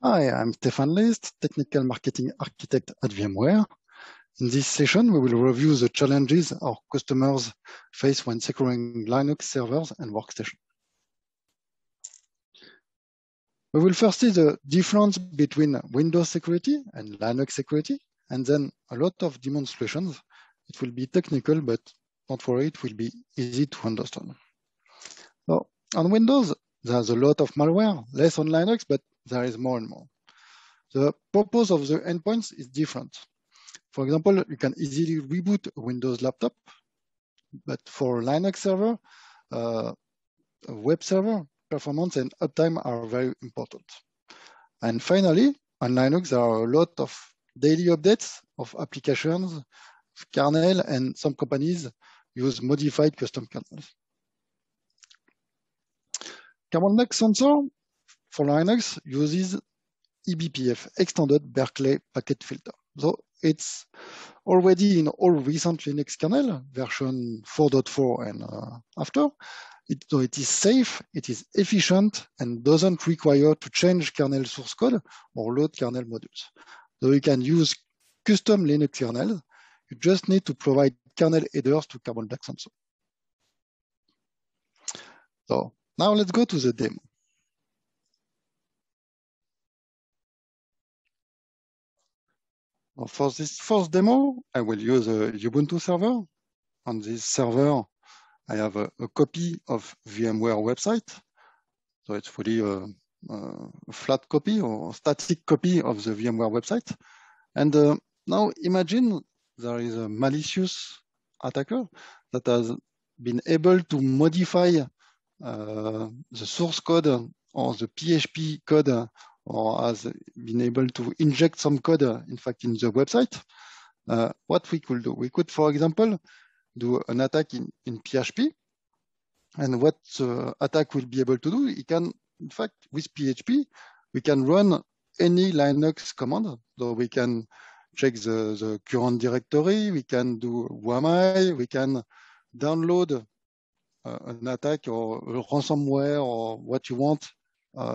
Hi, I'm Stefan List, Technical Marketing Architect at VMware. In this session, we will review the challenges our customers face when securing Linux servers and workstations. We will first see the difference between Windows security and Linux security, and then a lot of demonstrations. It will be technical, but don't worry, it will be easy to understand. So, on Windows, there's a lot of malware, less on Linux, but there is more and more. The purpose of the endpoints is different. For example, you can easily reboot a Windows laptop, but for Linux server, a web server, performance and uptime are very important. And finally, on Linux, there are a lot of daily updates of applications, kernel, and some companies use modified custom kernels. Carbon Black Sensor for Linux uses eBPF, Extended Berkeley Packet Filter. So it's already in all recent Linux kernel, version 4.4 and after. So it is safe, it is efficient, and doesn't require to change kernel source code or load kernel modules. So you can use custom Linux kernels. You just need to provide kernel headers to Carbon Black Sensor. So now let's go to the demo. For this first demo, I will use a Ubuntu server. On this server, I have a copy of VMware website. So it's fully a flat copy or static copy of the VMware website. And now imagine there is a malicious attacker that has been able to modify the source code or the PHP code or has been able to inject some code, in fact, in the website. What we could do, we could, for example, do an attack in PHP. And what the attack will be able to do, it can, in fact, with PHP, we can run any Linux command. So we can check the current directory, we can do WAMI, we can download an attack or a ransomware or what you want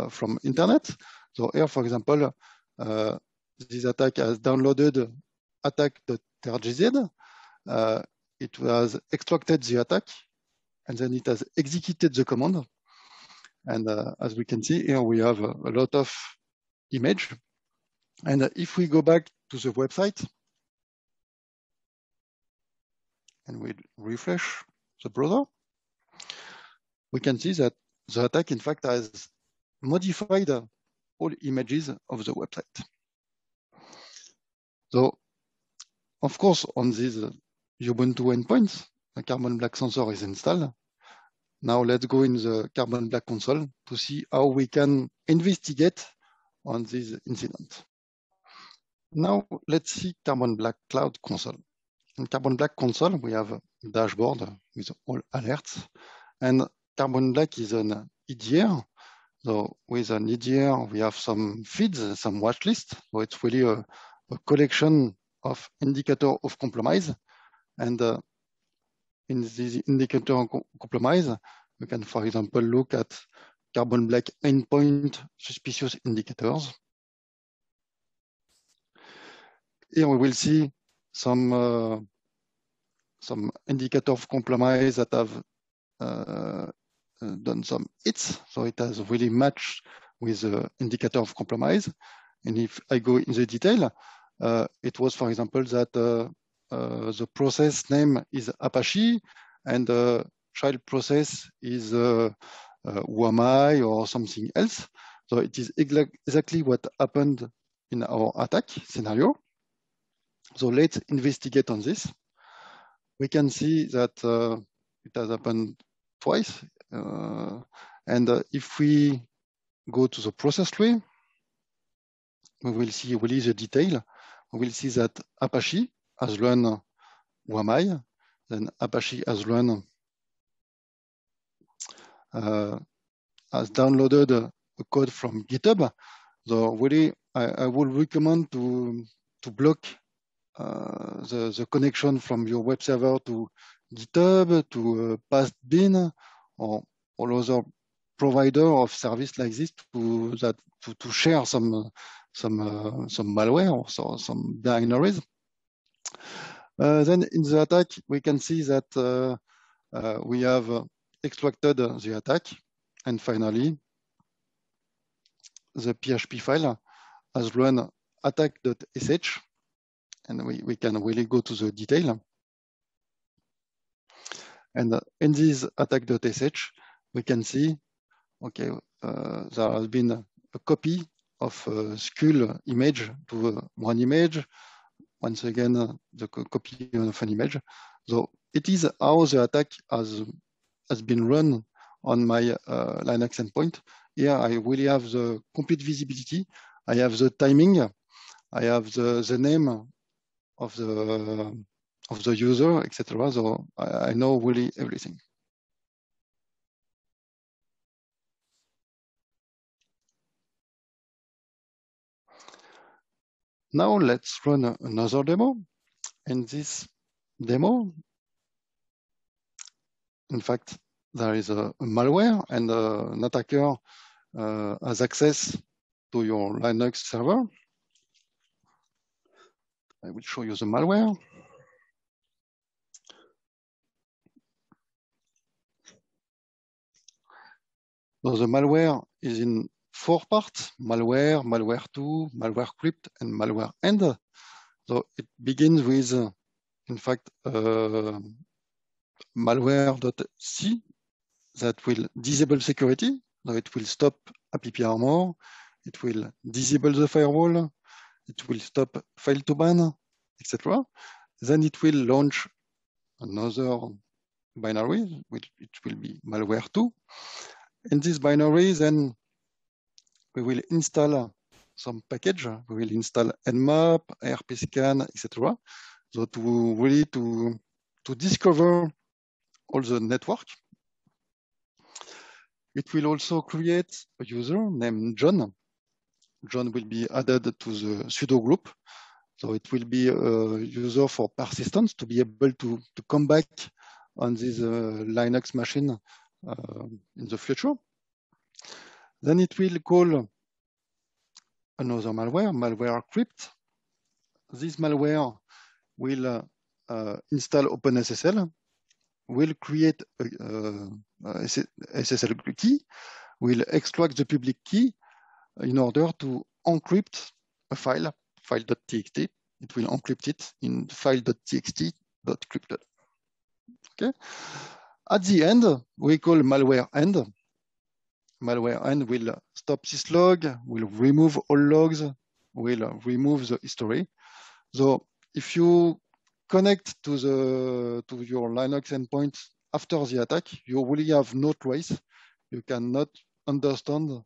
from internet. So here, for example, this attack has downloaded attack.rgz. It has extracted the attack, and then it has executed the command. And as we can see here, we have a lot of image. And if we go back to the website and we refresh the browser, we can see that the attack, in fact, has modified all images of the website. So, of course, on these Ubuntu endpoints, the Carbon Black Sensor is installed. Now let's go in the Carbon Black console to see how we can investigate on this incident. Now let's see Carbon Black Cloud Console. In Carbon Black console, we have a dashboard with all alerts, and Carbon Black is an EDR. So with an EDR, we have some feeds, some watch lists. So it's really a collection of indicator of compromise. And in this indicator of compromise, we can, for example, look at Carbon Black endpoint suspicious indicators. Here we will see some indicator of compromise that have done some hits. So it has really matched with the indicator of compromise. And if I go in the detail, it was, for example, that the process name is Apache and the child process is WAMI or something else. So it is exactly what happened in our attack scenario. So let's investigate on this. We can see that it has happened twice. And if we go to the process tree, we will see really the detail. We will see that Apache has run WAMI, then Apache has run has downloaded a code from GitHub. So really, I would recommend to block the connection from your web server to GitHub, to Pastebin, or all other provider of service like this to share some malware or some binaries. Then in the attack, we can see that we have extracted the attack, and finally, the PHP file has run attack.sh, and we can really go to the detail. And in this attack.sh, we can see, okay, there has been a copy of a skull image to one image. Once again, the copy of an image. So it is how the attack has been run on my Linux endpoint. Here I really have the complete visibility. I have the timing. I have the name of the user, etc. So I know really everything. Now let's run another demo. In this demo, in fact, there is a malware, and an attacker has access to your Linux server. I will show you the malware. So the malware is in 4 parts: malware, malware2, malware crypt, and malware end. So it begins with, in fact, malware.c that will disable security. So it will stop AppyPrmor. It will disable the firewall. It will stop fail2ban, etc. Then it will launch another binary, which it will be malware2. In this binary, then we will install some package. We will install Nmap, rpscan, etc. So to really to discover all the network. It will also create a user named John. John will be added to the sudo group. So it will be a user for persistence to be able to come back on this Linux machine in the future. Then it will call another malware, malware crypt. This malware will install OpenSSL, will create a SSL key, will extract the public key in order to encrypt a file.txt. It will encrypt it in file.txt.crypted. Okay. At the end, we call malware end. Malware end will stop syslog, will remove all logs, will remove the history. So if you connect to your Linux endpoint after the attack, you really have no trace. You cannot understand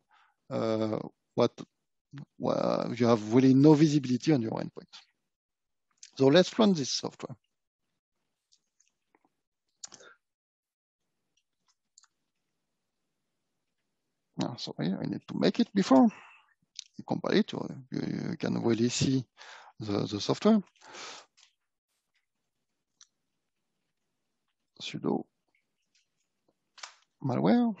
you have really no visibility on your endpoint. So let's run this software. Sorry, I need to make it before you compile it. You can really see the software. Sudo malware.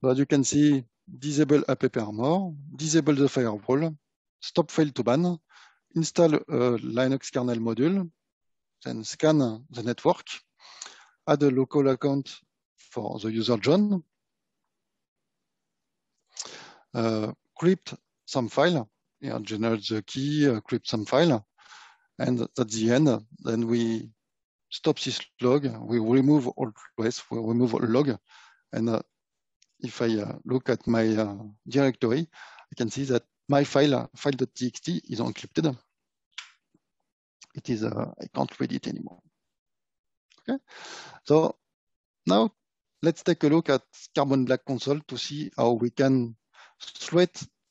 So as you can see, disable AppyPrmor, disable the firewall, stop fail2ban, install a Linux kernel module, then scan the network, add a local account for the user John, crypt some file, generate the key, crypt some file, and at the end, then we stop this log, we remove all trace, we remove all log, and if I look at my directory, I can see that my file.txt is encrypted. It is, I can't read it anymore. Okay, so now let's take a look at Carbon Black console to see how we can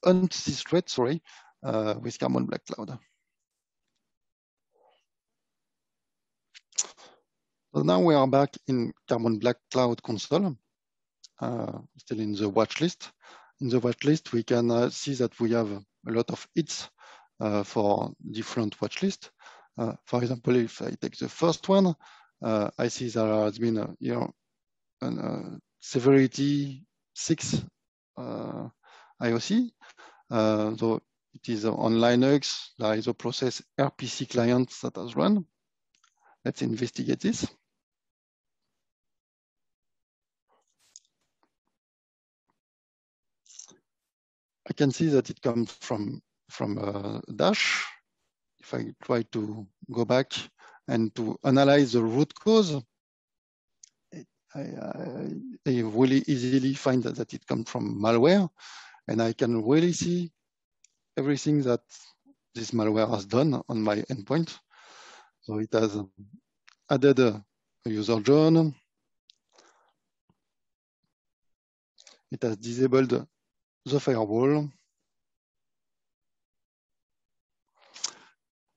hunt this threat, with Carbon Black Cloud. So now we are back in Carbon Black Cloud console, still in the watch list. In the watch list, we can see that we have a lot of hits for different watch lists. For example, if I take the first one, I see there has been a severity 6 IOC. So it is on Linux. There is a process RPC client that has run. Let's investigate this. I can see that it comes from Dash. If I try to go back and to analyze the root cause, I really easily find that it comes from malware, and I can really see everything that this malware has done on my endpoint. So it has added a user John. It has disabled the firewall.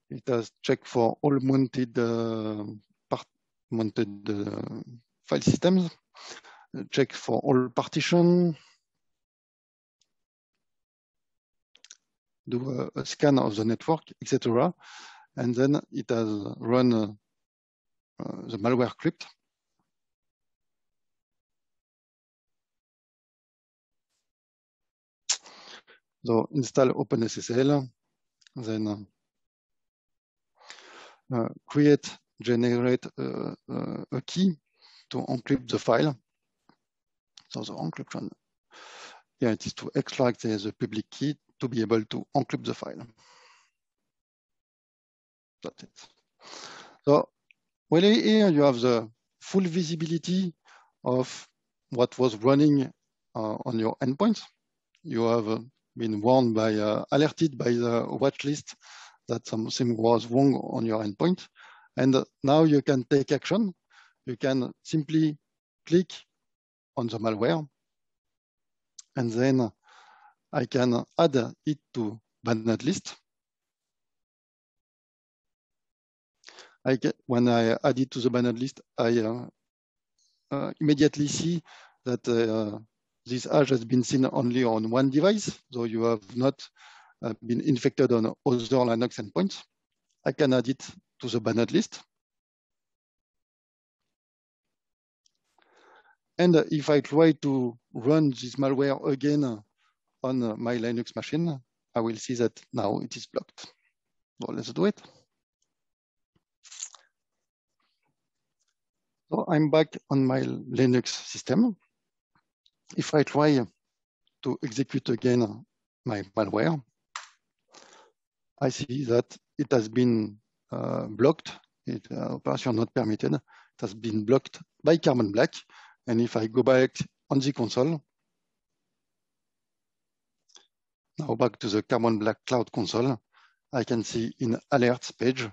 It has checked for all mounted file systems, check for all partition, do a scan of the network, etc. And then it has run the malware script. So install OpenSSL, then generate a key to encrypt the file. So the encryption, yeah, it is to extract the public key to be able to encrypt the file. That's it. So really here you have the full visibility of what was running on your endpoint. You have been warned by, alerted by the watch list that something was wrong on your endpoint. And now you can take action. You can simply click on the malware, and then I can add it to banned list. When I add it to the banned list, I immediately see that this hash has been seen only on one device, so you have not been infected on other Linux endpoints. I can add it to the banned list. And if I try to run this malware again on my Linux machine, I will see that now it is blocked. So let's do it. So I'm back on my Linux system. If I try to execute again my malware, I see that it has been blocked. Operation not permitted. It has been blocked by Carbon Black. And if I go back on the console, now back to the Carbon Black Cloud console, I can see in alerts page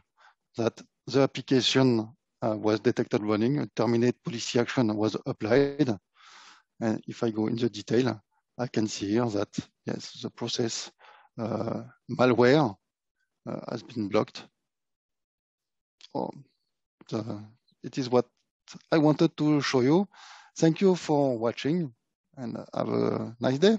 that the application was detected running, a terminate policy action was applied. And if I go in the detail, I can see here that, yes, the process malware has been blocked. So it is what I wanted to show you. Thank you for watching and have a nice day.